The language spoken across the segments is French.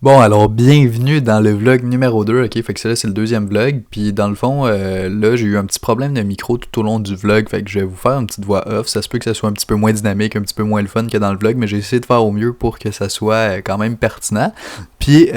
Bon, alors bienvenue dans le vlog numéro 2, ok? Fait que ça là, c'est le deuxième vlog, puis dans le fond, là, j'ai eu un petit problème de micro tout au long du vlog, fait que je vais vous faire une petite voix off, ça se peut que ça soit un petit peu moins dynamique, un petit peu moins le fun que dans le vlog, mais j'ai essayé de faire au mieux pour que ça soit quand même pertinent, puis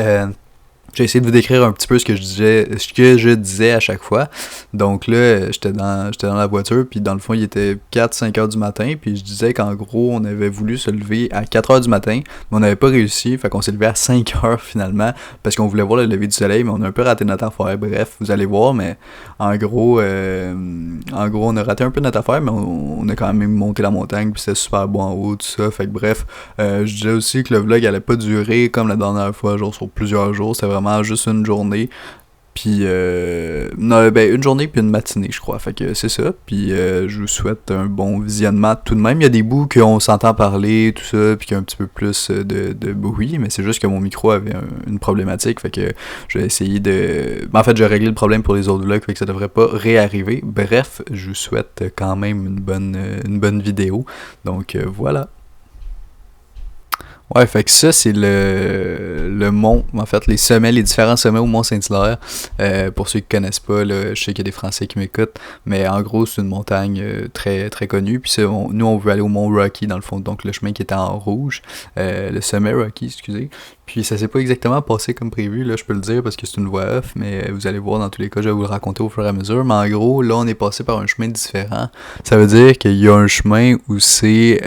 j'ai essayé de vous décrire un petit peu ce que je disais à chaque fois. Donc là, j'étais dans la voiture, puis dans le fond, il était 4-5 heures du matin, puis je disais qu'en gros, on avait voulu se lever à 4 heures du matin, mais on n'avait pas réussi, fait qu'on s'est levé à 5 heures finalement, parce qu'on voulait voir le lever du soleil, mais on a un peu raté notre affaire. Bref, vous allez voir, mais en gros, on a raté un peu notre affaire, mais on a quand même monté la montagne, puis c'était super beau en haut, tout ça. Fait que bref, je disais aussi que le vlog allait pas durer comme la dernière fois, genre sur plusieurs jours, c'était vraiment juste une journée. Puis, non, ben, une journée puis une matinée, je crois. Fait que c'est ça. Puis, je vous souhaite un bon visionnement tout de même. Il y a des bouts qu'on s'entend parler, tout ça, puis qu'il y a un petit peu plus de bruit, mais c'est juste que mon micro avait une problématique. Fait que j'ai essayé de. En fait, j'ai réglé le problème pour les autres vlogs, fait que ça devrait pas réarriver. Bref, je vous souhaite quand même une bonne vidéo. Donc, voilà. Ouais, fait que ça, c'est le mont, en fait, les différents sommets au Mont Saint-Hilaire. Pour ceux qui connaissent pas, là, je sais qu'il y a des Français qui m'écoutent, mais en gros, c'est une montagne très très connue. Puis nous, on veut aller au Mont Rocky, dans le fond, donc le chemin qui était en rouge, le sommet Rocky, excusez. Puis ça s'est pas exactement passé comme prévu, là, je peux le dire, parce que c'est une voix off, mais vous allez voir, dans tous les cas, je vais vous le raconter au fur et à mesure. Mais en gros, là, on est passé par un chemin différent. Ça veut dire qu'il y a un chemin où c'est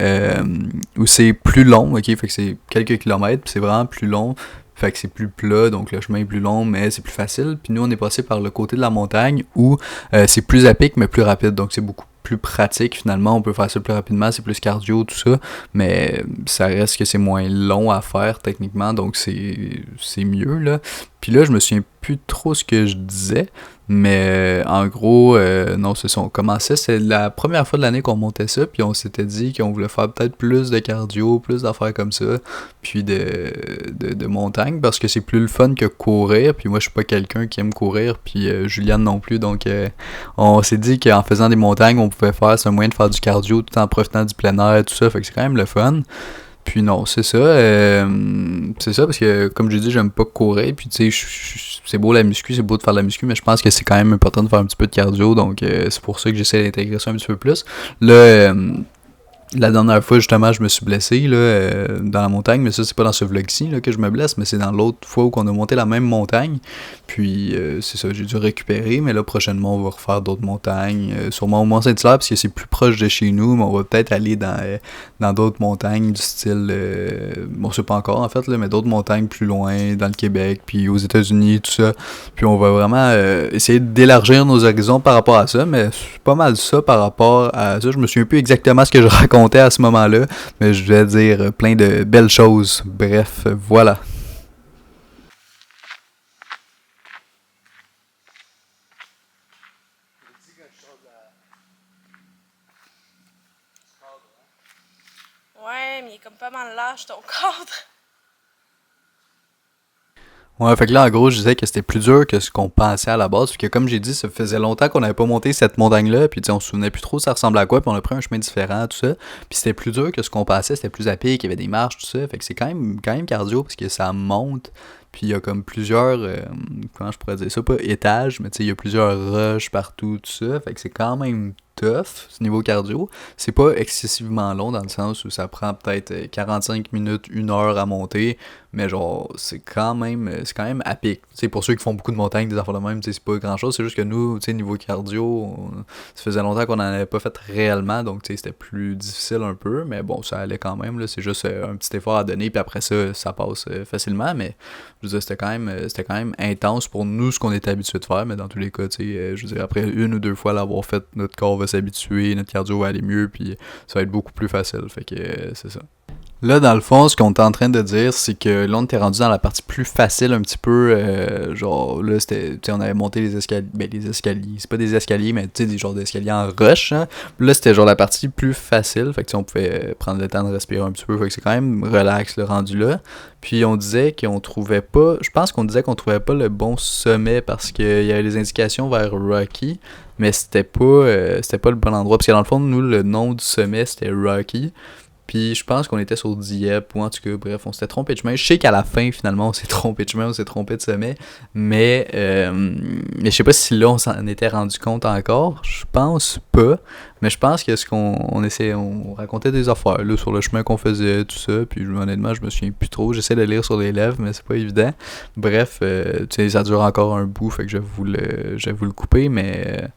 plus long, ok, fait que c'est quelques kilomètres, puis c'est vraiment plus long, fait que c'est plus plat, donc le chemin est plus long, mais c'est plus facile. Puis nous, on est passé par le côté de la montagne où c'est plus à pic, mais plus rapide, donc c'est beaucoup plus pratique finalement, on peut faire ça plus rapidement, c'est plus cardio, tout ça, mais ça reste que c'est moins long à faire techniquement, donc c'est mieux, là. Puis là, je me souviens plus trop ce que je disais, mais en gros, non, c'est ça, on commençait, c'est la première fois de l'année qu'on montait ça, puis on s'était dit qu'on voulait faire peut-être plus de cardio, plus d'affaires comme ça, puis de montagne, parce que c'est plus le fun que courir, puis moi je suis pas quelqu'un qui aime courir, puis Juliane non plus, donc on s'est dit qu'en faisant des montagnes, on pouvait faire, c'est un moyen de faire du cardio tout en profitant du plein air, tout ça, fait que c'est quand même le fun. Puis non, c'est ça parce que comme je dis, j'aime pas courir, puis tu sais, c'est beau la muscu, c'est beau de faire de la muscu, mais je pense que c'est quand même important de faire un petit peu de cardio, donc c'est pour ça que j'essaie d'intégrer ça un petit peu plus. Là, la dernière fois, justement, je me suis blessé là, dans la montagne, mais ça, c'est pas dans ce vlog-ci là, que je me blesse, mais c'est dans l'autre fois où on a monté la même montagne. Puis, c'est ça, j'ai dû récupérer, mais là, prochainement, on va refaire d'autres montagnes, sûrement au Mont-Saint-Hilaire, parce que c'est plus proche de chez nous, mais on va peut-être aller dans d'autres montagnes du style, bon, c'est pas encore, en fait, là, mais d'autres montagnes plus loin, dans le Québec, puis aux États-Unis, tout ça. Puis, on va vraiment essayer d'élargir nos horizons par rapport à ça, mais c'est pas mal ça par rapport à ça. Je me souviens plus exactement ce que je racontais à ce moment-là, mais je vais dire plein de belles choses. Bref, voilà. Ouais, mais il est comme pas mal lâche ton cadre. Ouais, fait que là, en gros, je disais que c'était plus dur que ce qu'on pensait à la base, parce que comme j'ai dit, ça faisait longtemps qu'on n'avait pas monté cette montagne-là, puis tu sais, on se souvenait plus trop ça ressemblait à quoi, puis on a pris un chemin différent, tout ça, puis c'était plus dur que ce qu'on pensait, c'était plus à pied, qu'il y avait des marches, tout ça, fait que c'est quand même cardio, parce que ça monte, puis il y a comme plusieurs, comment je pourrais dire ça, pas étages, mais tu sais, il y a plusieurs roches partout, tout ça, fait que c'est quand même tough, ce niveau cardio. C'est pas excessivement long dans le sens où ça prend peut-être 45 minutes, 1 heure à monter, mais genre, c'est quand même à pic. Tu sais, pour ceux qui font beaucoup de montagnes, des affaires de même, tu sais, c'est pas grand chose. C'est juste que nous, tu sais, niveau cardio, ça faisait longtemps qu'on en avait pas fait réellement, donc tu sais, c'était plus difficile un peu, mais bon, ça allait quand même, là. C'est juste un petit effort à donner, puis après ça passe facilement, mais je veux dire, c'était quand même intense pour nous, ce qu'on était habitué de faire, mais dans tous les cas, tu sais, je veux dire, après une ou deux fois l'avoir fait, notre corps va s'habituer, notre cardio va aller mieux, puis ça va être beaucoup plus facile, fait que c'est ça. Là, dans le fond, ce qu'on est en train de dire, c'est que là, on était rendu dans la partie plus facile un petit peu. Genre, là, c'était, tu sais, on avait monté les escaliers. Ben, les escaliers, c'est pas des escaliers, mais tu sais, des genres d'escaliers en rush. Hein. Puis là, c'était genre la partie plus facile. Fait que, tu sais, on pouvait prendre le temps de respirer un petit peu. Fait que c'est quand même relax, le rendu là. Puis on disait qu'on trouvait pas. Je pense qu'on disait qu'on trouvait pas le bon sommet parce qu'il y avait les indications vers Rocky. Mais c'était pas le bon endroit. Parce que dans le fond, nous, le nom du sommet, c'était Rocky. Puis je pense qu'on était sur Dieppe, ou en tout cas, bref, on s'était trompé de chemin. Je sais qu'à la fin, finalement, on s'est trompé de chemin, on s'est trompé de sommet, mais je sais pas si là, on s'en était rendu compte encore. Je pense pas, mais je pense que ce qu'on essayait, on racontait des affaires là, sur le chemin qu'on faisait, tout ça, puis honnêtement, je me souviens plus trop. J'essaie de lire sur les lèvres, mais c'est pas évident. Bref, tu sais, ça dure encore un bout, fait que je vais vous le couper, mais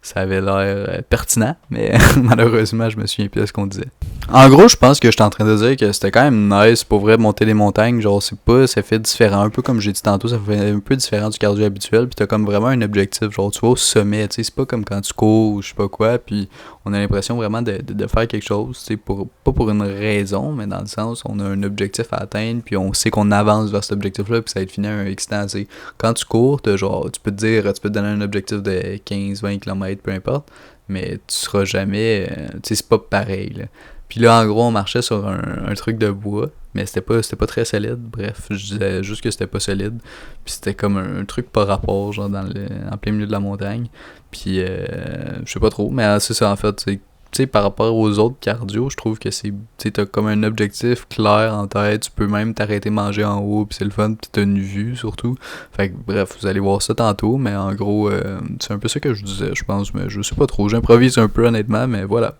ça avait l'air pertinent, mais malheureusement, je me souviens plus de ce qu'on disait. En gros, je pense que j'étais en train de dire que c'était quand même nice pour vrai monter les montagnes. Genre, c'est pas, ça fait différent. Un peu comme j'ai dit tantôt, ça fait un peu différent du cardio habituel. Puis t'as comme vraiment un objectif. Genre, tu vas au sommet, tu sais, c'est pas comme quand tu cours ou je sais pas quoi. Puis on a l'impression vraiment de faire quelque chose, tu sais, pas pour une raison, mais dans le sens, on a un objectif à atteindre. Puis on sait qu'on avance vers cet objectif-là. Puis ça va être fini à un excitant, tu sais. Quand tu cours, genre, tu peux te donner un objectif de 15-20 km, peu importe. Mais tu seras jamais, tu sais, c'est pas pareil, là. Puis là, en gros, on marchait sur un truc de bois, mais c'était pas très solide. Bref, je disais juste que c'était pas solide. Puis c'était comme un truc par rapport, genre en plein milieu de la montagne. Puis je sais pas trop, mais c'est ça en fait. Tu sais, par rapport aux autres cardio, je trouve que c'est, tu sais, t'as comme un objectif clair en tête. Tu peux même t'arrêter manger en haut, puis c'est le fun, puis t'as une vue surtout. Fait que bref, vous allez voir ça tantôt, mais en gros, c'est un peu ça que je disais, je pense, mais je sais pas trop. J'improvise un peu honnêtement, mais voilà.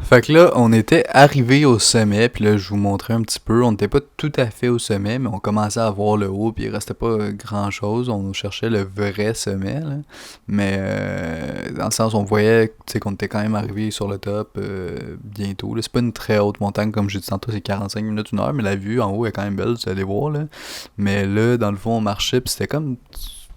Fait que là, on était arrivé au sommet, puis là, je vous montrais un petit peu. On n'était pas tout à fait au sommet, mais on commençait à voir le haut, puis il restait pas grand-chose. On cherchait le vrai sommet, là. Mais dans le sens, on voyait qu'on était quand même arrivé sur le top bientôt. Là. C'est pas une très haute montagne, comme j'ai dit tantôt, c'est 45 minutes, 1 heure, mais la vue en haut est quand même belle, vous allez voir, là. Mais là, dans le fond, on marchait, puis c'était comme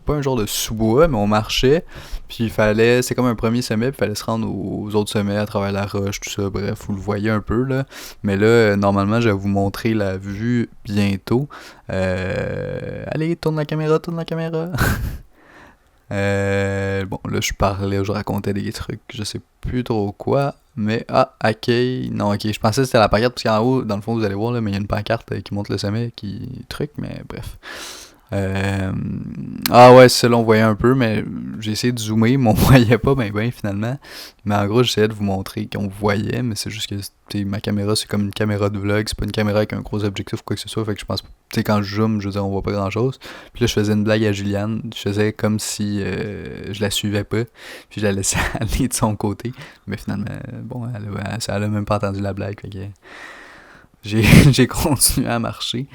pas un genre de sous-bois, mais on marchait, puis c'est comme un premier sommet, puis il fallait se rendre aux autres sommets à travers la roche, tout ça, bref, vous le voyez un peu, là. Mais là, normalement, je vais vous montrer la vue bientôt. Allez, tourne la caméra, tourne la caméra. Bon, là, je parlais, je racontais des trucs, je sais plus trop quoi, mais, ok, non, ok, je pensais que c'était la pancarte, parce qu'en haut, dans le fond, vous allez voir, là, mais il y a une pancarte qui montre le sommet, qui truc, mais bref. Ouais, c'est ça, là, on voyait un peu, mais j'ai essayé de zoomer, mais on voyait pas ben finalement. Mais en gros, j'essayais de vous montrer qu'on voyait, mais c'est juste que ma caméra, c'est comme une caméra de vlog, c'est pas une caméra avec un gros objectif ou quoi que ce soit, fait que je pense, tu sais, quand je zoome, je veux dire, on voit pas grand chose. Puis là, je faisais une blague à Juliane, je faisais comme si je la suivais pas, puis je la laissais aller de son côté, mais finalement, bon, elle a même pas entendu la blague, fait que j'ai continué à marcher.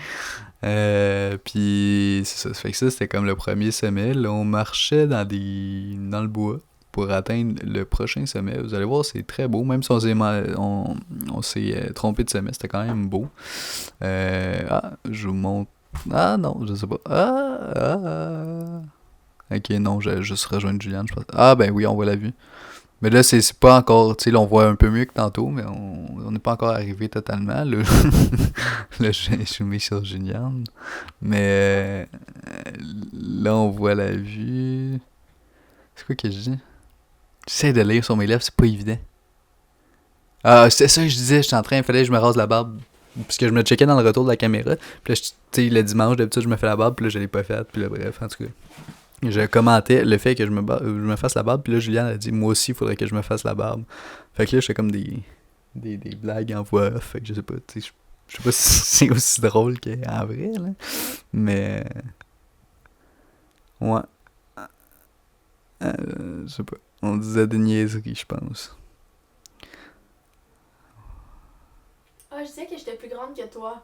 Puis c'est ça, fait que ça c'était comme le premier sommet. Là, on marchait dans le bois pour atteindre le prochain sommet. Vous allez voir, c'est très beau, même si on s'est trompé de sommet, c'était quand même beau. Je vous montre. Ah non, je sais pas. Ok, non, j'ai juste rejoint Juliane, je pense. Ah ben oui, on voit la vue. Mais là, c'est pas encore, tu sais, là, on voit un peu mieux que tantôt, mais on n'est pas encore arrivé totalement. Là, là je suis mis sur Juliane. Mais là, on voit la vue. C'est quoi que je dis? J'essaie de lire sur mes lèvres, c'est pas évident. Ah, c'est ça que je disais, j'étais en train, il fallait que je me rase la barbe. Parce que je me checkais dans le retour de la caméra. Puis là, tu sais, le dimanche, d'habitude, je me fais la barbe, puis là, je l'ai pas faite. Puis là, bref, en tout cas. Je commentais le fait que je me fasse la barbe, puis là, Juliane a dit, moi aussi, il faudrait que je me fasse la barbe. Fait que là, je fais comme des blagues en voix off, fait que je sais pas, tu sais, je sais pas si c'est aussi drôle qu'en vrai, là. Mais, ouais, je sais pas, on disait des niaiseries, je pense. Ah, je disais que j'étais plus grande que toi.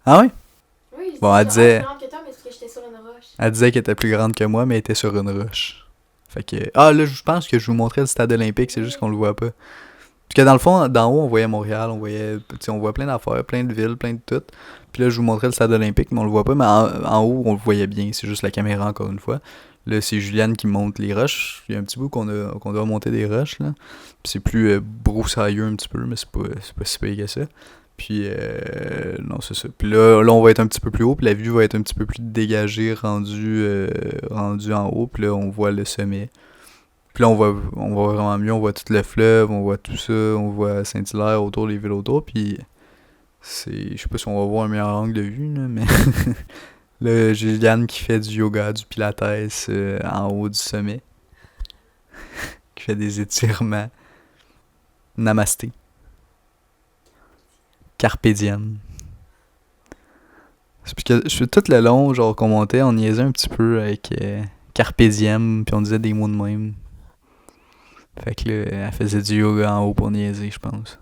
Ah ouais? Oui, je Bon, disais elle que j'étais disait, plus grande que toi, mais parce que j'étais sur une roche. elle disait qu'elle était plus grande que moi, mais elle était sur une roche. Fait que, là, je pense que je vous montrais le stade olympique, c'est juste qu'on le voit pas. Parce que dans le fond, d'en haut, on voyait Montréal, on voit plein d'affaires, plein de villes, plein de tout. Puis là, je vous montrais le stade olympique, mais on le voit pas. Mais en haut, on le voyait bien. C'est juste la caméra, encore une fois. Là, c'est Juliane qui monte les roches. Il y a un petit bout qu'on doit monter des roches, là. Puis c'est plus broussailleux un petit peu, mais c'est pas si pire que ça. Puis, non, c'est ça. Puis là, on va être un petit peu plus haut, puis la vue va être un petit peu plus dégagée, rendue en haut. Puis là, on voit le sommet. Puis là, on voit vraiment mieux, on voit tout le fleuve, on voit tout ça, on voit Saint-Hilaire autour, les villes autour, puis je sais pas si on va voir un meilleur angle de vue, là, mais là, Juliane qui fait du yoga, du pilates en haut du sommet, qui fait des étirements. Namasté. Carpe diem. C'est parce que tout le long, genre, qu'on montait, on niaisait un petit peu avec Carpe diem, puis on disait des mots de même. Fait que là, elle faisait du yoga en haut pour niaiser, je pense.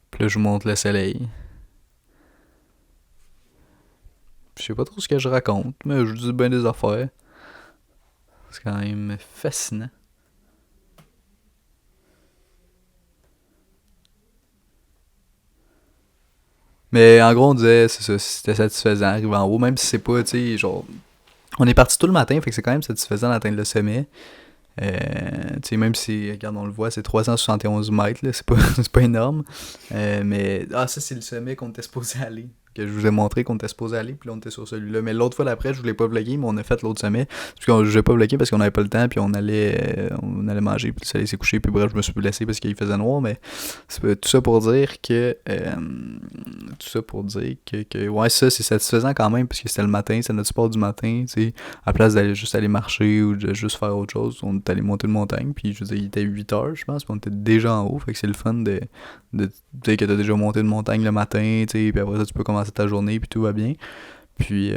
Puis là, je vous montre le soleil. Je sais pas trop ce que je raconte, mais je dis bien des affaires. C'est quand même fascinant. Mais en gros, on disait, c'est ça, c'était satisfaisant d'arriver en haut, même si c'est pas, tu sais, genre. On est parti tout le matin, fait que c'est quand même satisfaisant d'atteindre le sommet. Tu sais, même si, regarde, on le voit, c'est 371 mètres, là, c'est pas, c'est pas énorme. Mais, ça, c'est le sommet qu'on était supposé aller. Que je vous ai montré qu'on était supposé aller, puis là, on était sur celui-là. Mais l'autre fois d'après, je voulais pas vlogger, mais on a fait l'autre sommet. Parce que je voulais pas vlogger parce qu'on avait pas le temps, puis on allait manger, puis le soleil s'est couché, puis bref, je me suis blessé parce qu'il faisait noir, mais c'est tout ça pour dire que. Ouais, ça, c'est satisfaisant quand même, parce que c'était le matin, c'est notre sport du matin, tu sais. À la place d'aller juste aller marcher ou de juste faire autre chose, on est allé monter une montagne, puis je veux dire, il était 8 heures, je pense, puis on était déjà en haut, fait que c'est le fun de tu sais, que t'as déjà monté une montagne le matin, tu sais, puis après ça, tu peux commencer ta journée, puis tout va bien. Puis,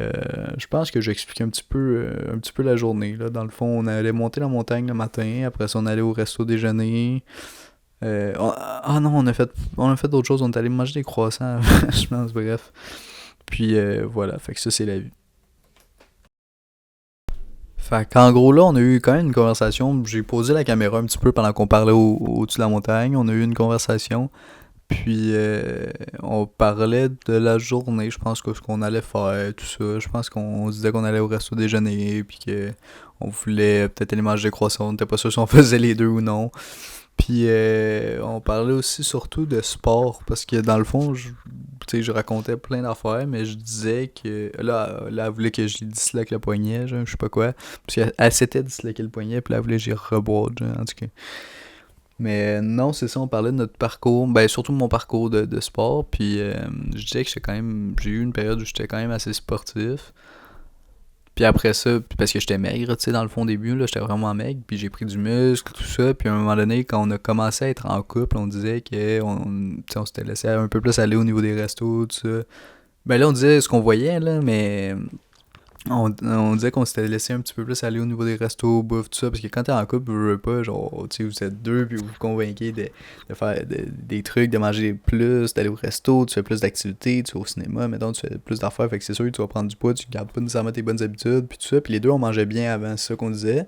je pense que j'ai expliqué un petit peu la journée, là. Dans le fond, on allait monter la montagne le matin, après ça, on allait au resto déjeuner. Non, on a fait d'autres choses, on est allé manger des croissants, je pense, bref. Puis, voilà, fait que ça, c'est la vie. Fait qu'en gros là, on a eu quand même une conversation. J'ai posé la caméra un petit peu pendant qu'on parlait au-dessus de la montagne. On a eu une conversation. Puis on parlait de la journée, je pense que ce qu'on allait faire, tout ça. Je pense qu'on se disait qu'on allait au resto déjeuner, puis que on voulait peut-être aller manger des croissants. On n'était pas sûr si on faisait les deux ou non. Puis on parlait aussi surtout de sport, parce que dans le fond, tu sais, je racontais plein d'affaires, mais je disais que là elle voulait que je lui disloque le poignet, genre, je sais pas quoi. Parce qu'elle s'était disloqué le poignet, puis là, elle voulait que j'y reboite, genre, en tout cas. Mais non, c'est ça, on parlait de notre parcours, ben surtout de mon parcours de sport, puis je disais que j'ai eu une période où j'étais quand même assez sportif. Puis après ça, puis parce que j'étais maigre, tu sais, dans le fond début, là, j'étais vraiment maigre, puis j'ai pris du muscle, tout ça, puis à un moment donné, quand on a commencé à être en couple, on disait on s'était laissé un peu plus aller au niveau des restos, tout ça. Ben là, on disait ce qu'on voyait, là, mais on disait qu'on s'était laissé un petit peu plus aller au niveau des restos, bouffe, tout ça, parce que quand t'es en couple, vous veux pas, genre, tu sais, vous êtes deux, puis vous vous convainquez de faire des trucs, de manger plus, d'aller au resto, tu fais plus d'activités, tu vas au cinéma, mettons, tu fais plus d'affaires, fait que c'est sûr que tu vas prendre du poids, tu gardes pas nécessairement tes bonnes habitudes, puis tout ça, puis les deux, on mangeait bien avant, c'est ça qu'on disait.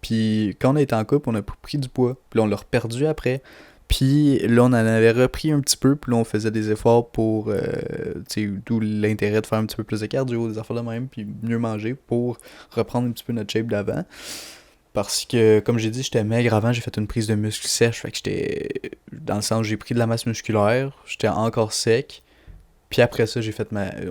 Puis quand on a été en couple, on a pris du poids, puis là, on l'a reperdu après. Puis là, on en avait repris un petit peu, puis là, on faisait des efforts pour, tu sais, d'où l'intérêt de faire un petit peu plus de cardio, des affaires de même, puis mieux manger pour reprendre un petit peu notre shape d'avant. Parce que, comme j'ai dit, j'étais maigre avant, j'ai fait une prise de muscle sèche, fait que j'étais, dans le sens où j'ai pris de la masse musculaire, j'étais encore sec. Puis après ça,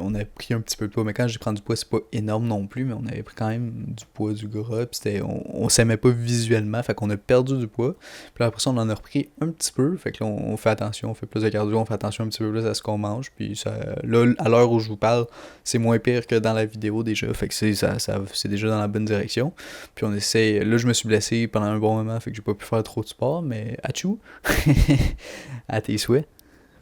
on a pris un petit peu de poids. Mais quand j'ai pris du poids, c'est pas énorme non plus, mais on avait pris quand même du poids, du gras. Puis on s'aimait pas visuellement, fait qu'on a perdu du poids. Puis là, après ça, on en a repris un petit peu. Fait que là, on fait attention, on fait plus de cardio, on fait attention un petit peu plus à ce qu'on mange. Puis ça, là, à l'heure où je vous parle, c'est moins pire que dans la vidéo déjà. Fait que c'est déjà dans la bonne direction. Puis on essaie. Là, je me suis blessé pendant un bon moment, fait que j'ai pas pu faire trop de sport, mais atchou! À tes souhaits.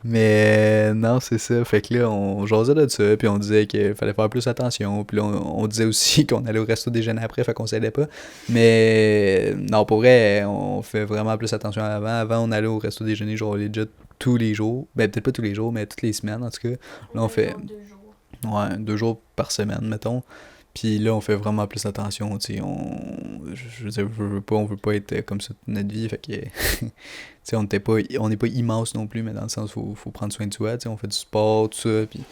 Mais non, c'est ça. Fait que là, on jasait de ça, puis on disait qu'il fallait faire plus attention. Puis là, on disait aussi qu'on allait au resto déjeuner après, fait qu'on s'aidait pas. Mais non, pour vrai, on fait vraiment plus attention avant. Avant, on allait au resto déjeuner, genre legit tous les jours. Ben, peut-être pas tous les jours, mais toutes les semaines, en tout cas. Là, on fait, 2 jours. ouais, 2 jours par semaine, mettons. Puis là, on fait vraiment plus attention, tu sais, je veux dire, on veut pas être comme ça toute notre vie, fait que, tu sais, on n'est pas immense non plus, mais dans le sens où faut prendre soin de soi, tu sais, on fait du sport, tout ça, puis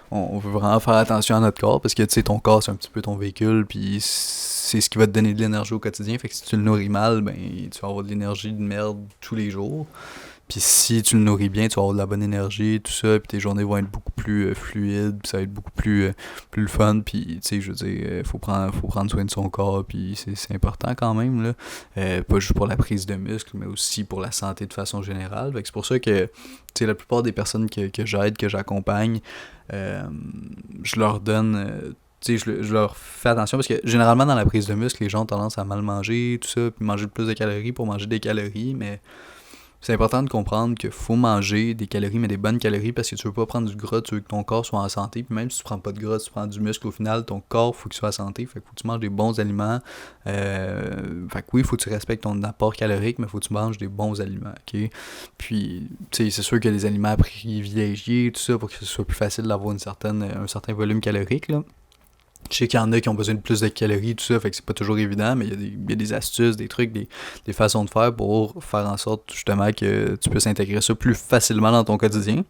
on veut vraiment faire attention à notre corps, parce que, tu sais, ton corps, c'est un petit peu ton véhicule, puis c'est ce qui va te donner de l'énergie au quotidien, fait que si tu le nourris mal, ben, tu vas avoir de l'énergie de merde tous les jours. Puis si tu le nourris bien, tu vas avoir de la bonne énergie, tout ça, puis tes journées vont être beaucoup plus fluides, puis ça va être beaucoup plus le fun, puis tu sais, je veux dire, faut prendre soin de son corps, puis c'est important quand même, là. Pas juste pour la prise de muscle, mais aussi pour la santé de façon générale. Fait que c'est pour ça que, tu sais, la plupart des personnes que j'aide, que j'accompagne, je leur donne... tu sais, je leur fais attention parce que généralement dans la prise de muscle, les gens ont tendance à mal manger, tout ça, puis manger le plus de calories pour manger des calories, mais C'est important de comprendre qu'il faut manger des calories, mais des bonnes calories, parce que tu veux pas prendre du gras, tu veux que ton corps soit en santé. Puis même si tu prends pas de gras, tu prends du muscle, au final, ton corps, faut qu'il soit en santé. Fait que faut que tu manges des bons aliments. Fait que oui, faut que tu respectes ton apport calorique, mais faut que tu manges des bons aliments, ok? Puis, tu sais, c'est sûr que les aliments privilégiés, tout ça, pour que ce soit plus facile d'avoir un certain volume calorique, là. Je sais qu'il y en a qui ont besoin de plus de calories, tout ça, fait que c'est pas toujours évident, mais il y a des astuces, des trucs, des façons de faire pour faire en sorte justement que tu puisses intégrer ça plus facilement dans ton quotidien.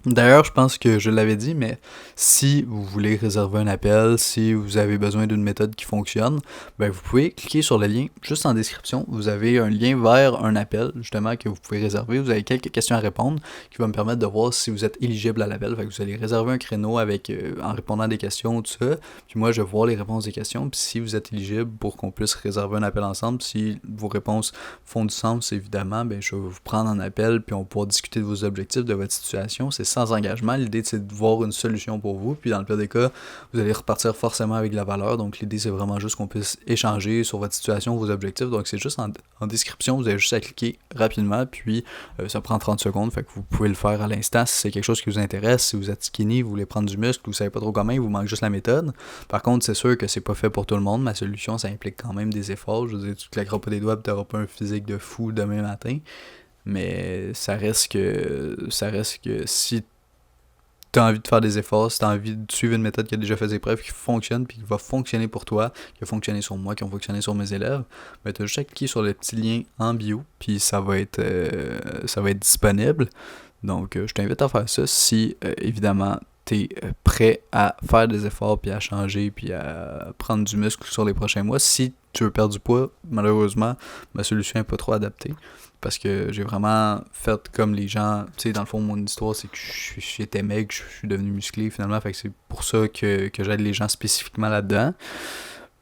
D'ailleurs, je pense que je l'avais dit, mais si vous voulez réserver un appel, si vous avez besoin d'une méthode qui fonctionne, ben vous pouvez cliquer sur le lien juste en description. Vous avez un lien vers un appel, justement, que vous pouvez réserver. Vous avez quelques questions à répondre qui vont me permettre de voir si vous êtes éligible à l'appel. Fait que vous allez réserver un créneau en répondant à des questions, tout ça. Puis moi, je vais voir les réponses des questions. Puis si vous êtes éligible pour qu'on puisse réserver un appel ensemble, si vos réponses font du sens, évidemment, ben je vais vous prendre en appel, puis on va pouvoir discuter de vos objectifs, de votre situation. C'est sans engagement. L'idée, c'est de voir une solution pour vous. Puis dans le pire des cas, vous allez repartir forcément avec de la valeur. Donc l'idée, c'est vraiment juste qu'on puisse échanger sur votre situation, vos objectifs. Donc c'est juste en description. Vous avez juste à cliquer rapidement. Puis ça prend 30 secondes. Fait que vous pouvez le faire à l'instant si c'est quelque chose qui vous intéresse. Si vous êtes skinny, vous voulez prendre du muscle, vous savez pas trop comment, il vous manque juste la méthode. Par contre, c'est sûr que c'est pas fait pour tout le monde. Ma solution, ça implique quand même des efforts. Je veux dire, tu claqueras pas des doigts et tu n'auras pas un physique de fou demain matin. Mais ça reste que si tu as envie de faire des efforts, si tu as envie de suivre une méthode qui a déjà fait des preuves, qui fonctionne, puis qui va fonctionner pour toi, qui a fonctionné sur moi, qui a fonctionné sur mes élèves, ben tu as juste à cliquer sur le petit lien en bio, puis ça va être disponible. Donc, je t'invite à faire ça si, évidemment, tu es prêt à faire des efforts, puis à changer, puis à prendre du muscle sur les prochains mois. Si tu veux perdre du poids, malheureusement, ma solution n'est pas trop adaptée. Parce que j'ai vraiment fait comme les gens. Tu sais, dans le fond, mon histoire, c'est que j'étais maigre, je suis devenu musclé finalement. Fait que c'est pour ça que j'aide les gens spécifiquement là-dedans.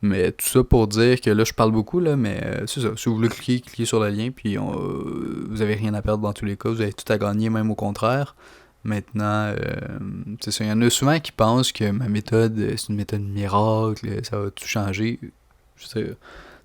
Mais tout ça pour dire que là, je parle beaucoup, là, mais c'est ça. Si vous voulez cliquez sur le lien, puis vous avez rien à perdre dans tous les cas. Vous avez tout à gagner, même au contraire. Maintenant, c'est ça. Il y en a souvent qui pensent que ma méthode, c'est une méthode miracle, ça va tout changer. Je sais,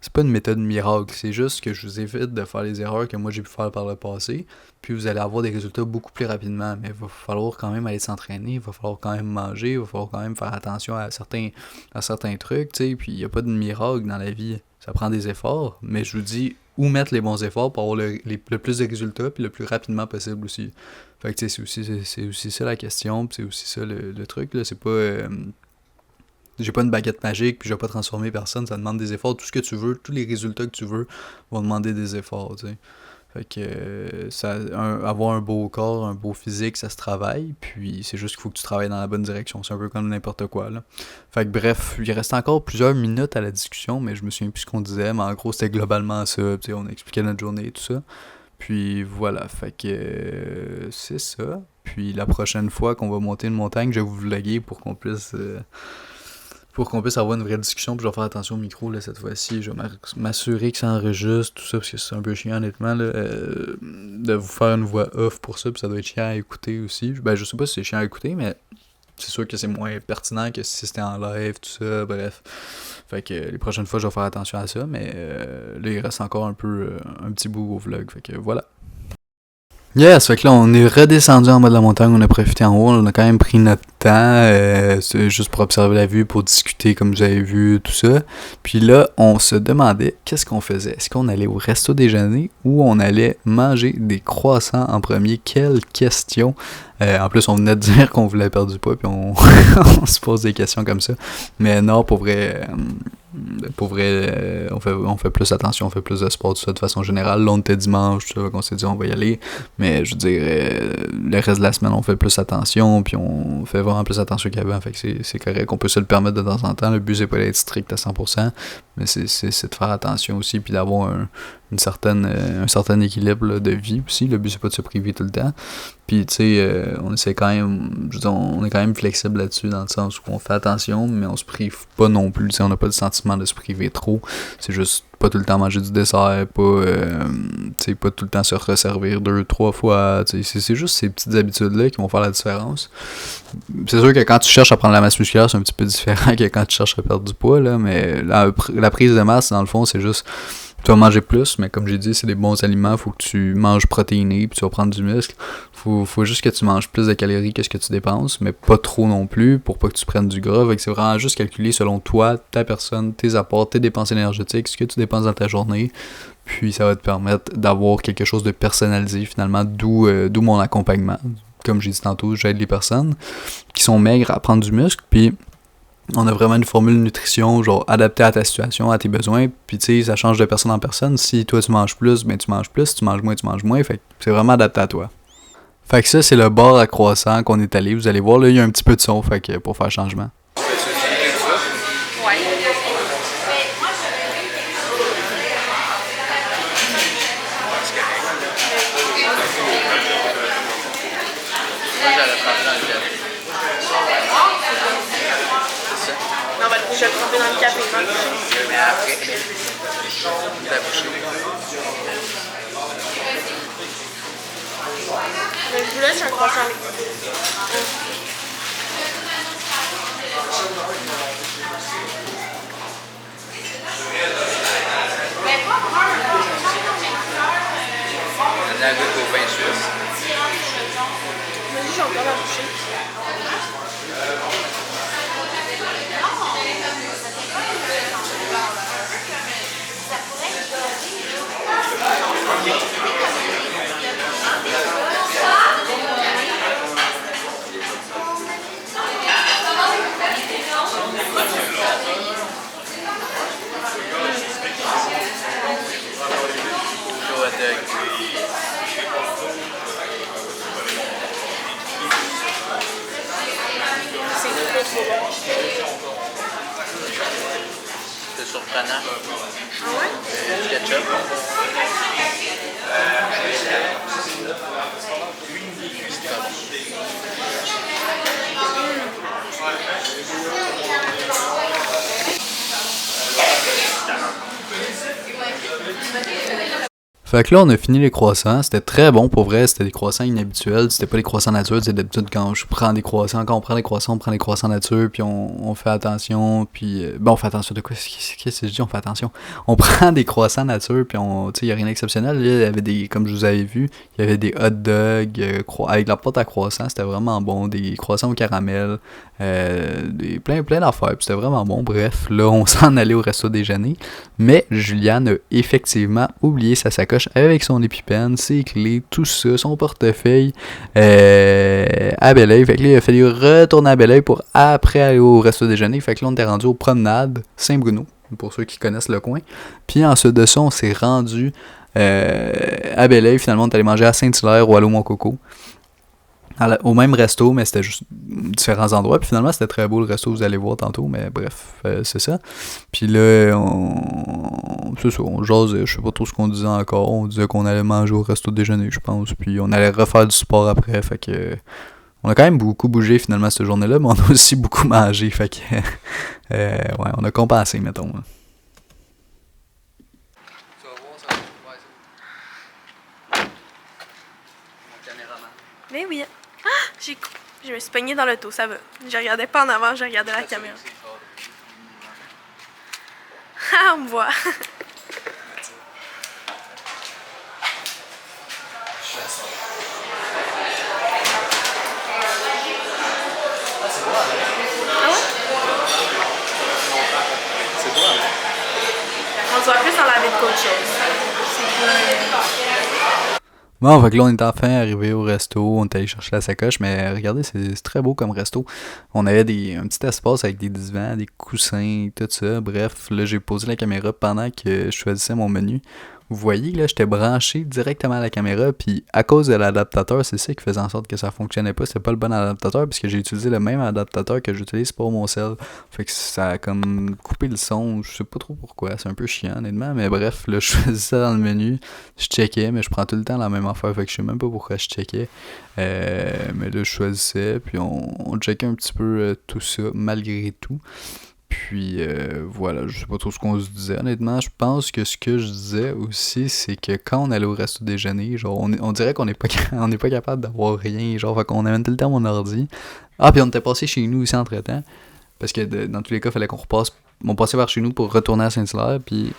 c'est pas une méthode miracle, c'est juste que je vous évite de faire les erreurs que moi j'ai pu faire par le passé, puis vous allez avoir des résultats beaucoup plus rapidement, mais il va falloir quand même aller s'entraîner, il va falloir quand même manger, il va falloir quand même faire attention à certains trucs, tu sais, puis il n'y a pas de miracle dans la vie, ça prend des efforts, mais je vous dis où mettre les bons efforts pour avoir le plus de résultats, puis le plus rapidement possible aussi. Fait que tu sais, c'est aussi ça la question, puis c'est aussi ça le truc, là, c'est pas... j'ai pas une baguette magique, puis je vais pas transformer personne, ça demande des efforts. Tout ce que tu veux, tous les résultats que tu veux vont demander des efforts, tu sais. Fait que avoir un beau corps, un beau physique, ça se travaille, puis c'est juste qu'il faut que tu travailles dans la bonne direction. C'est un peu comme n'importe quoi, là. Fait que bref, il reste encore plusieurs minutes à la discussion, mais je me souviens plus ce qu'on disait, mais en gros, c'était globalement ça, tu sais, on expliquait notre journée et tout ça. Puis voilà, fait que c'est ça. Puis la prochaine fois qu'on va monter une montagne, je vais vous vlogger pour qu'on puisse avoir une vraie discussion, puis je vais faire attention au micro là, cette fois-ci. Je vais m'assurer que ça enregistre, tout ça, parce que c'est un peu chiant honnêtement là, de vous faire une voix off pour ça, puis ça doit être chiant à écouter aussi. Ben je sais pas si c'est chiant à écouter, mais c'est sûr que c'est moins pertinent que si c'était en live, tout ça, bref. Fait que les prochaines fois, je vais faire attention à ça, mais là, il reste encore un petit bout au vlog, fait que voilà. Yes, fait que là, on est redescendu en bas de la montagne, on a profité en haut, on a quand même pris notre temps, c'est juste pour observer la vue, pour discuter comme vous avez vu, tout ça. Puis là, on se demandait qu'est-ce qu'on faisait. Est-ce qu'on allait au resto déjeuner ou on allait manger des croissants en premier? Quelle question! En plus, on venait de dire qu'on voulait perdre du poids, puis on, on se pose des questions comme ça. Mais non, pour vrai, on fait plus attention, on fait plus de sport, tout ça de façon générale. Là, on était dimanche, tout ça, qu'on s'est dit on va y aller. Mais je dirais, le reste de la semaine, on fait plus attention, puis on fait vraiment plus attention qu'avant. Fait que c'est correct, on peut se le permettre de temps en temps. Le but, c'est pas d'être strict à 100%, mais c'est de faire attention aussi, puis d'avoir un certain équilibre là, de vie aussi. Le but, c'est pas de se priver tout le temps. Puis, tu sais, on essaie quand même, je veux dire, on est quand même flexible là-dessus, dans le sens où on fait attention, mais on se prive pas non plus. Tu sais, on n'a pas le sentiment de se priver trop. C'est juste pas tout le temps manger du dessert, pas tout le temps se resservir 2-3 fois. C'est juste ces petites habitudes-là qui vont faire la différence. C'est sûr que quand tu cherches à prendre la masse musculaire, c'est un petit peu différent que quand tu cherches à perdre du poids, là, mais la prise de masse, dans le fond, c'est juste... tu vas manger plus, mais comme j'ai dit, c'est des bons aliments, faut que tu manges protéiné, puis tu vas prendre du muscle. Faut juste que tu manges plus de calories que ce que tu dépenses, mais pas trop non plus, pour pas que tu prennes du gras. Fait que c'est vraiment juste calculé selon toi, ta personne, tes apports, tes dépenses énergétiques, ce que tu dépenses dans ta journée. Puis ça va te permettre d'avoir quelque chose de personnalisé finalement, d'où mon accompagnement. Comme j'ai dit tantôt, j'aide les personnes qui sont maigres à prendre du muscle, puis on a vraiment une formule nutrition genre adaptée à ta situation, à tes besoins, puis tu sais, ça change de personne en personne. Si toi tu manges plus, ben tu manges plus, si tu manges moins, tu manges moins, fait que c'est vraiment adapté à toi. Fait que ça, c'est le bar à croissant qu'on est allé, vous allez voir, là, il y a un petit peu de son, fait que pour faire changement. Ouais. Non, je vais le tremper dans le café. Mais après, la bouchée. Je vous laisse un croissant avec On a un goût au pain suisse. Vas-y, j'ai encore la bouchée. C'est surprenant. Ah ouais? Du ketchup. Fait que là, on a fini les croissants. C'était très bon pour vrai. C'était des croissants inhabituels. C'était pas des croissants nature. C'est d'habitude quand je prends des croissants. Quand on prend des croissants nature. Puis on fait attention. Puis. On fait attention de quoi? Qu'est-ce que je dis? On fait attention. On prend des croissants nature. Puis tu sais, il n'y a rien d'exceptionnel. Là, il y avait des. Comme je vous avais vu, il y avait des hot dogs avec la pâte à croissant. C'était vraiment bon. Des croissants au caramel. Plein d'affaires. Puis c'était vraiment bon. Bref, là, on s'en allait au resto déjeuner. Mais Juliane a effectivement oublié sa sacoche avec son épipène, ses clés, tout ça, son portefeuille à Belleuil. Fait que là, il a fallu retourner à Belleuil pour après aller au resto déjeuner. Fait que là, on était rendu aux promenades Saint-Bruno, pour ceux qui connaissent le coin. Puis ensuite de ça, on s'est rendu à Belleuil. Finalement, on est allé manger à Saint-Hilaire ou à l'Eau-Mon-Coco. Au même resto, mais c'était juste différents endroits. Puis finalement, c'était très beau le resto, vous allez voir tantôt. Mais bref, c'est ça. Puis là, c'est ça, on jase, je sais pas trop ce qu'on disait encore. On disait qu'on allait manger au resto déjeuner, je pense. Puis on allait refaire du sport après. Fait que on a quand même beaucoup bougé finalement cette journée-là, mais on a aussi beaucoup mangé. Fait que ouais, on a compensé, mettons. Là. Mais oui. Ah, je me suis pognée dans l'auto, ça va. Je regardais pas en avant, je regardais la caméra. Ah, on me voit. Ah ouais? C'est bon, hein? On se voit plus dans la vie de qu'autre chose. Bon, fait que là, on est enfin arrivé au resto, on est allé chercher la sacoche, mais regardez, c'est très beau comme resto. On avait un petit espace avec des divans, des coussins, tout ça. Bref, là, j'ai posé la caméra pendant que je choisissais mon menu. Vous voyez, là, j'étais branché directement à la caméra, puis à cause de l'adaptateur, c'est ça qui faisait en sorte que ça fonctionnait pas. C'était pas le bon adaptateur, puisque j'ai utilisé le même adaptateur que j'utilise pour mon cell. Fait que ça a comme coupé le son, je sais pas trop pourquoi, c'est un peu chiant, honnêtement, mais bref, là, je choisissais dans le menu, je checkais, mais je prends tout le temps la même affaire, fait que je sais même pas pourquoi je checkais. Mais là, je choisissais, puis on checkait un petit peu tout ça, malgré tout. Puis voilà, je sais pas trop ce qu'on se disait. Honnêtement, je pense que ce que je disais aussi, c'est que quand on allait au resto déjeuner, genre on dirait qu'on n'est pas on n'est pas capable d'avoir rien, genre fait qu'on amène tout le temps mon ordi. Ah, puis on était passé chez nous aussi entre-temps, parce que dans tous les cas, il fallait qu'on repasse. On passait vers chez nous pour retourner à Saint-Hilaire, puis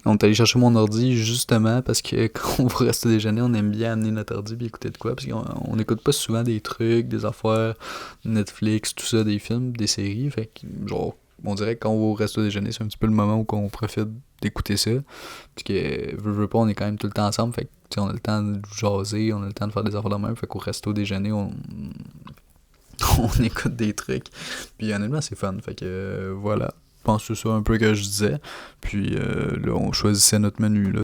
On est allé chercher mon ordi justement parce que quand on va rester déjeuner, on aime bien amener notre ordi et écouter de quoi. Parce qu'on n'écoute pas souvent des trucs, des affaires, Netflix, tout ça, des films, des séries. Fait que, genre, on dirait que quand on va au resto déjeuner, c'est un petit peu le moment où on profite d'écouter ça. Parce que, veux pas, on est quand même tout le temps ensemble. Fait que, tu sais, on a le temps de jaser, on a le temps de faire des affaires de même. Fait qu'au resto déjeuner, on écoute des trucs. Puis honnêtement, c'est fun. Fait que, voilà. Je pense que c'est ça un peu que je disais. Puis là, on choisissait notre menu, là.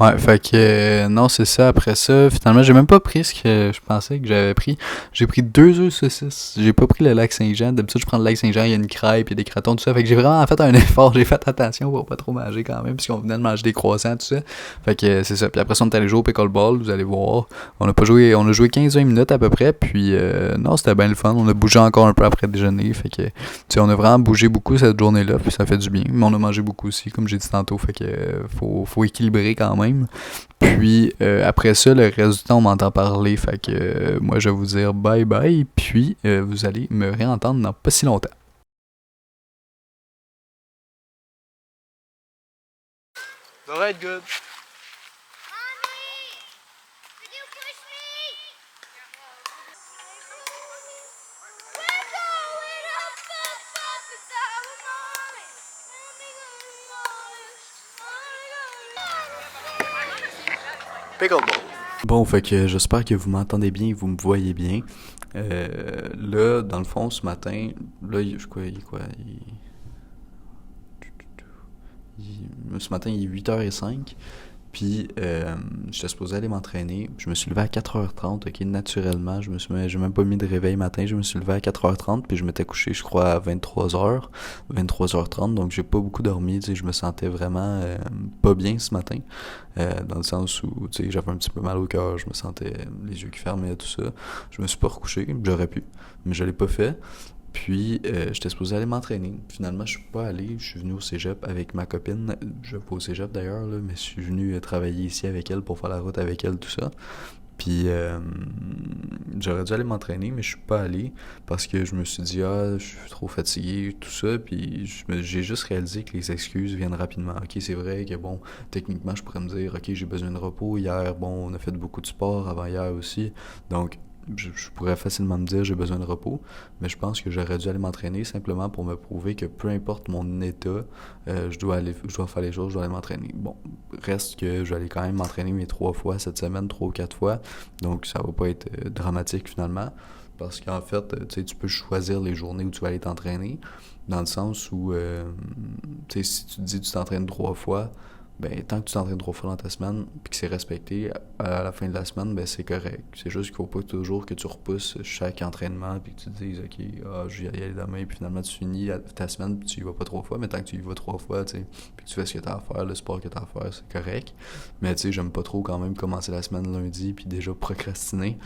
Ouais, fait que non, c'est ça. Après ça, finalement, j'ai même pas pris ce que je pensais que j'avais pris. J'ai pris 2 œufs saucisses. J'ai pas pris le lac Saint-Jean. D'habitude, je prends le lac Saint-Jean, il y a une crêpe, il y a des crotons, tout ça. Fait que j'ai vraiment fait un effort. J'ai fait attention pour pas trop manger quand même, puisqu'on venait de manger des croissants, tout ça. Fait que c'est ça. Puis après ça, on est allé jouer au pickleball, vous allez voir. On a joué 15-20 minutes à peu près. Puis non, c'était bien le fun. On a bougé encore un peu après le déjeuner. Fait que, tu sais, on a vraiment bougé beaucoup cette journée-là. Puis ça fait du bien. Mais on a mangé beaucoup aussi, comme j'ai dit tantôt. Fait que faut équilibrer quand même. Puis après ça, le reste du temps, on m'entend parler. Fait que moi, je vais vous dire bye bye. Puis vous allez me réentendre dans pas si longtemps. Ça va être good. Pickleball. Bon, fait que j'espère que vous m'entendez bien et vous me voyez bien. Là, dans le fond, ce matin, là, ce matin, il est 8h05. Puis, j'étais supposé aller m'entraîner. Je me suis levé à 4h30, ok, naturellement. J'ai même pas mis de réveil matin. Je me suis levé à 4h30, puis je m'étais couché, je crois, à 23h30. Donc, j'ai pas beaucoup dormi. Tu sais, je me sentais vraiment pas bien ce matin. Dans le sens où, tu sais, j'avais un petit peu mal au cœur. Je me sentais les yeux qui fermaient, tout ça. Je me suis pas recouché. J'aurais pu, mais je l'ai pas fait. Puis, j'étais supposé aller m'entraîner. Finalement, je suis pas allé. Je suis venu au cégep avec ma copine. Je vais pas au cégep d'ailleurs, là, mais je suis venu travailler ici avec elle pour faire la route avec elle, tout ça. Puis, j'aurais dû aller m'entraîner, mais je suis pas allé parce que je me suis dit, ah, je suis trop fatigué, tout ça. Puis, j'ai juste réalisé que les excuses viennent rapidement. Ok, c'est vrai que, bon, techniquement, je pourrais me dire, ok, j'ai besoin de repos. Hier, bon, on a fait beaucoup de sport avant hier aussi. Donc, je pourrais facilement me dire j'ai besoin de repos, mais je pense que j'aurais dû aller m'entraîner simplement pour me prouver que peu importe mon état, je dois faire les choses, je dois aller m'entraîner. Bon, reste que je vais aller quand même m'entraîner mes 3 fois cette semaine, 3 ou 4 fois, donc ça va pas être dramatique finalement, parce qu'en fait, tu sais, tu peux choisir les journées où tu vas aller t'entraîner, dans le sens où, tu sais, si tu te dis que tu t'entraînes 3 fois, ben, tant que tu t'entraînes 3 fois dans ta semaine, puis que c'est respecté, à la fin de la semaine, ben, c'est correct. C'est juste qu'il faut pas toujours que tu repousses chaque entraînement, puis que tu te dises, ok, je vais y aller demain, puis finalement tu finis ta semaine, puis tu y vas pas 3 fois, mais tant que tu y vas 3 fois, tu sais, puis que tu fais ce que t'as à faire, le sport que t'as à faire, c'est correct. Mais tu sais, j'aime pas trop quand même commencer la semaine lundi, puis déjà procrastiner,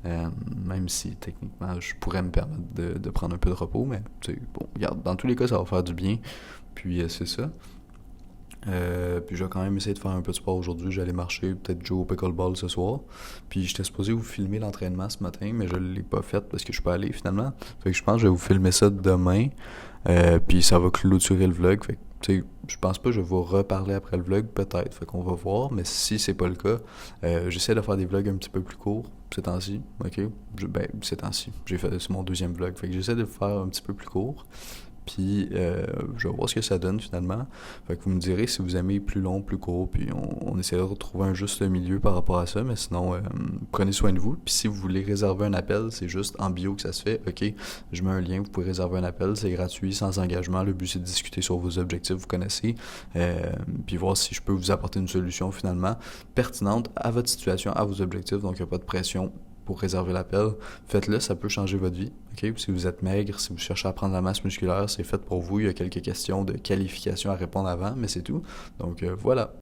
même si techniquement je pourrais me permettre de prendre un peu de repos, mais tu sais, bon, regarde, dans tous les cas, ça va faire du bien, puis c'est ça. Puis je vais quand même essayer de faire un peu de sport aujourd'hui. J'allais marcher, peut-être jouer au pickleball ce soir. Puis j'étais supposé vous filmer l'entraînement ce matin, mais je l'ai pas fait parce que je suis pas allé finalement. Fait que je pense que je vais vous filmer ça demain. Puis ça va clôturer le vlog. Fait que, tu sais, je pense pas que je vais vous reparler après le vlog, peut-être. Fait qu'on va voir. Mais si c'est pas le cas, j'essaie de faire des vlogs un petit peu plus courts ces temps-ci. Ok? Ces temps-ci. C'est mon 2e vlog. Fait que j'essaie de le faire un petit peu plus court. Puis je vais voir ce que ça donne finalement. Fait que vous me direz si vous aimez plus long, plus court, puis on essaiera de retrouver un juste milieu par rapport à ça, mais sinon prenez soin de vous. Puis si vous voulez réserver un appel, c'est juste en bio que ça se fait. Ok, je mets un lien, vous pouvez réserver un appel, c'est gratuit, sans engagement. Le but c'est de discuter sur vos objectifs, vous connaissez, puis voir si je peux vous apporter une solution finalement pertinente à votre situation, à vos objectifs, donc il n'y a pas de pression pour réserver l'appel, faites-le, ça peut changer votre vie. Okay? Si vous êtes maigre, si vous cherchez à prendre la masse musculaire, c'est fait pour vous. Il y a quelques questions de qualification à répondre avant, mais c'est tout. Donc voilà.